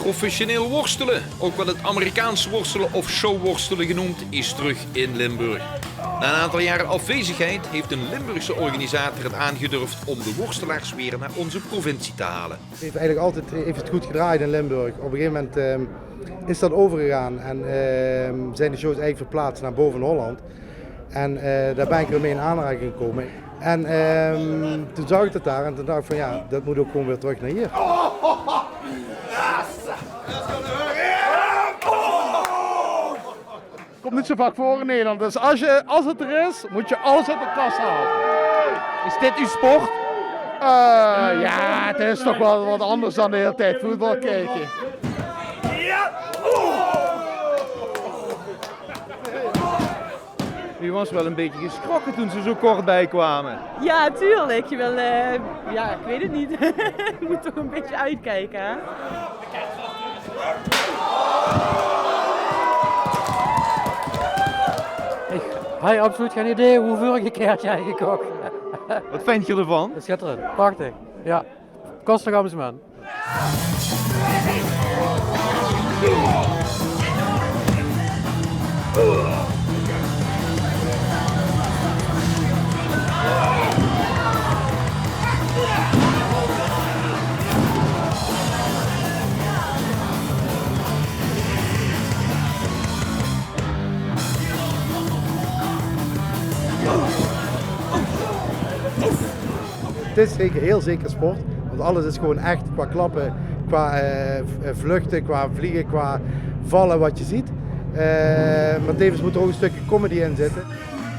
Professioneel worstelen, ook wel het Amerikaans worstelen of showworstelen genoemd, is terug in Limburg. Na een aantal jaren afwezigheid heeft een Limburgse organisator het aangedurfd om de worstelaars weer naar onze provincie te halen. Het heeft eigenlijk altijd het goed gedraaid in Limburg. Op een gegeven moment is dat overgegaan en zijn de shows eigenlijk verplaatst naar boven Holland. En daar ben ik weer mee in aanraking gekomen. En toen zag ik het daar en toen dacht ik van ja, dat moet ook gewoon weer terug naar hier. Komt niet zo vaak voor in Nederland, dus als het er is, moet je alles uit de kast halen. Is dit uw sport? Ja, het is toch wel wat anders dan de hele tijd voetbal kijken. U was wel een beetje geschrokken toen ze zo kort bij kwamen. Ja, tuurlijk. Je wil, ja, ik weet het niet. Je moet toch een beetje uitkijken, hè? Ik heb absoluut geen idee hoeveel keer jij gekocht. Wat vind je ervan? Schitterend, prachtig. Ja, kostig amusement. Het is zeker, heel zeker sport, want alles is gewoon echt qua klappen, qua vluchten, qua vliegen, qua vallen wat je ziet. Maar tevens moet er ook een stukje comedy in zitten.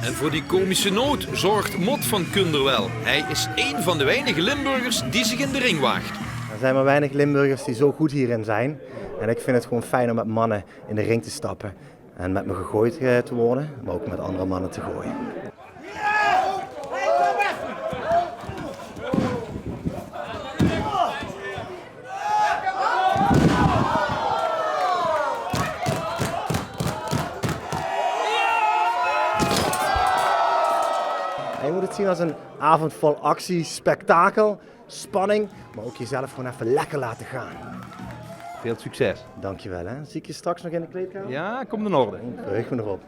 En voor die komische noot zorgt Mot van Kunderwel. Hij is één van de weinige Limburgers die zich in de ring waagt. Er zijn maar weinig Limburgers die zo goed hierin zijn. En ik vind het gewoon fijn om met mannen in de ring te stappen. En met me gegooid te worden, maar ook met andere mannen te gooien. Je moet het zien als een avond vol actie, spektakel, spanning, maar ook jezelf gewoon even lekker laten gaan. Veel succes. Dankjewel hè. Zie ik je straks nog in de kleedkamer? Ja, komt in orde. Verheug me erop.